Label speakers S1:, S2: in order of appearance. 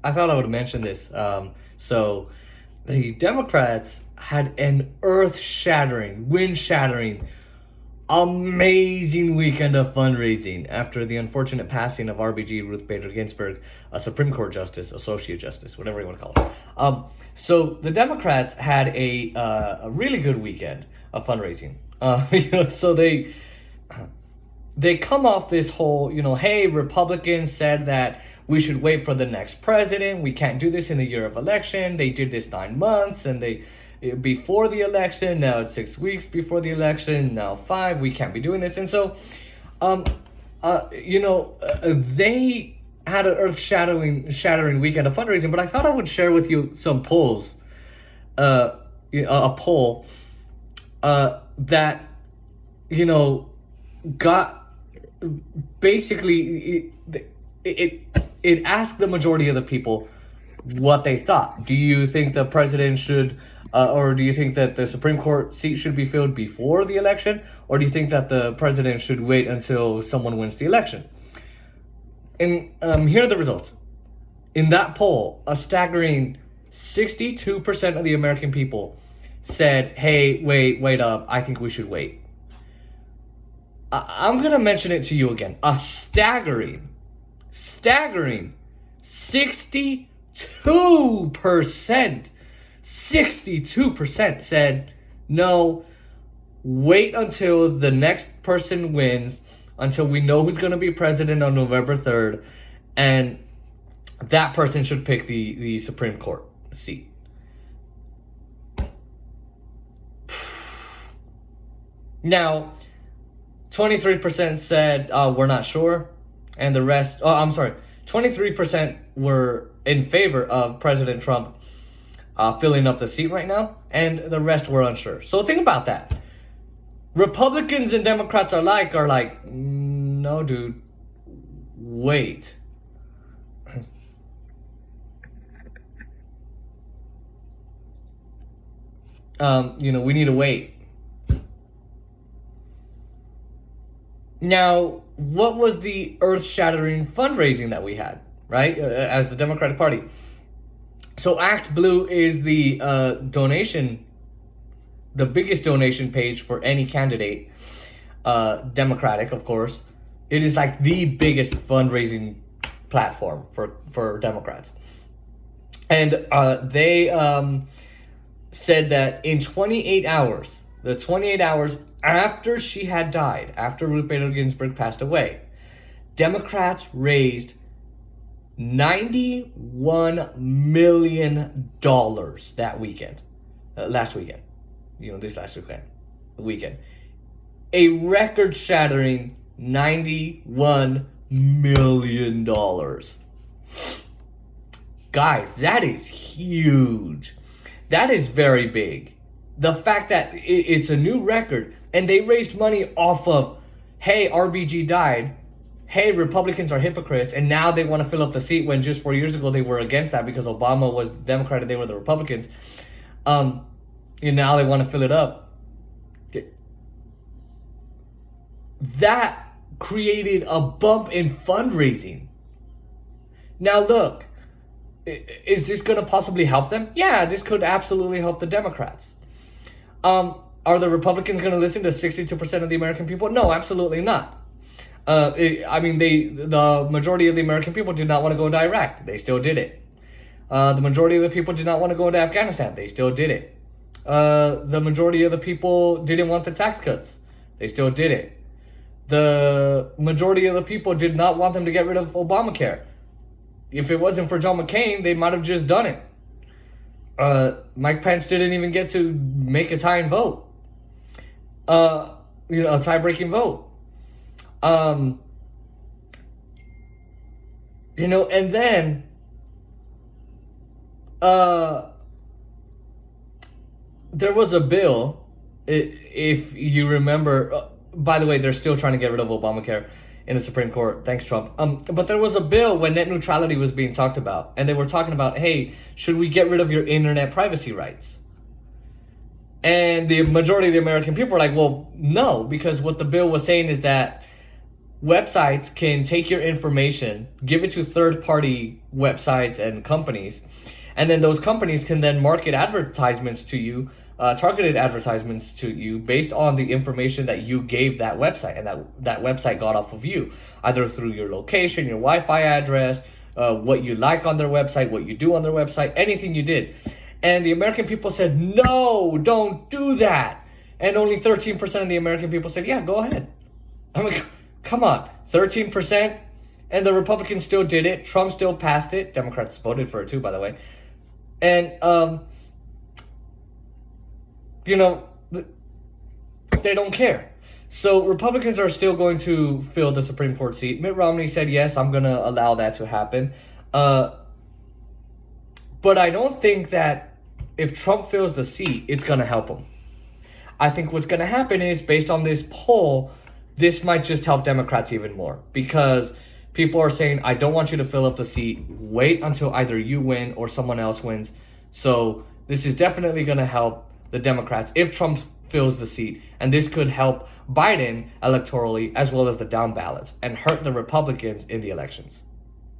S1: I thought I would mention this. So the Democrats had an earth-shattering, wind-shattering, amazing weekend of fundraising after the unfortunate passing of RBG Ruth Bader Ginsburg, a Supreme Court justice, associate justice, whatever you want to call it. So the Democrats had a really good weekend of fundraising. So they come off this whole, hey, Republicans said that we should wait for the next president. We can't do this in the year of election. They did this 9 months and before the election. Now it's 6 weeks before the election. Now 5. We can't be doing this. And so, they had an shattering weekend of fundraising. But I thought I would share with you some polls. A poll that got basically it asked the majority of the people what they thought. Do you think the president should or do you think that the Supreme Court seat should be filled before the election, or do you think that the president should wait until someone wins the election? And here are the results. In that poll, a staggering 62% of the American people said, hey, wait up, I think we should wait. I'm going to mention it to you again. A staggering 62% said, no, wait until the next person wins, until we know who's going to be president on November 3rd, and that person should pick the Supreme Court seat. Now, 23% said, we're not sure. And the rest, 23% were in favor of President Trump filling up the seat right now. And the rest were unsure. So think about that. Republicans and Democrats are like, no, dude, wait. We need to wait. Now, what was the earth-shattering fundraising that we had, right, as the Democratic Party? So Act Blue is the donation, the biggest donation page for any candidate, Democratic, of course. It is like the biggest fundraising platform for Democrats. And they said that in 28 hours, the 28 hours after she had died, after Ruth Bader Ginsburg passed away, Democrats raised $91 million that weekend. Last weekend. This last weekend. A record-shattering $91 million. Guys, that is huge. That is very big. The fact that it's a new record, and they raised money off of, hey, RBG died, hey, Republicans are hypocrites, and now they want to fill up the seat when just 4 years ago they were against that because Obama was the Democrat and they were the Republicans. And now they want to fill it up. That created a bump in fundraising. Now look, is this going to possibly help them? Yeah, this could absolutely help the Democrats. Are the Republicans going to listen to 62% of the American people? No, absolutely not. The majority of the American people did not want to go into Iraq. They still did it. The majority of the people did not want to go into Afghanistan. They still did it. The majority of the people didn't want the tax cuts. They still did it. The majority of the people did not want them to get rid of Obamacare. If it wasn't for John McCain, they might have just done it. Mike Pence didn't even get to make a tie-in vote. A tie-breaking vote. And then there was a bill, if you remember, by the way, they're still trying to get rid of Obamacare in the Supreme Court. Thanks, Trump. But there was a bill when net neutrality was being talked about, and they were talking about, hey, should we get rid of your internet privacy rights? And the majority of the American people were like, well, no, because what the bill was saying is that websites can take your information, give it to third-party websites and companies, and then those companies can then market advertisements to you, targeted advertisements to you based on the information that you gave that website, and that website got off of you, either through your location, your Wi-Fi address, what you like on their website, what you do on their website, anything you did. And the American people said, no, don't do that. And only 13% of the American people said, yeah, go ahead. I mean, come on, 13%, and the Republicans still did it. Trump still passed it. Democrats voted for it too, by the way. And, they don't care. So Republicans are still going to fill the Supreme Court seat. Mitt Romney said, yes, I'm going to allow that to happen. But I don't think that if Trump fills the seat, it's going to help him. I think what's going to happen is, based on this poll, this might just help Democrats even more, because people are saying, I don't want you to fill up the seat. Wait until either you win or someone else wins. So this is definitely going to help the Democrats if Trump fills the seat. And this could help Biden electorally as well as the down ballots, and hurt the Republicans in the elections.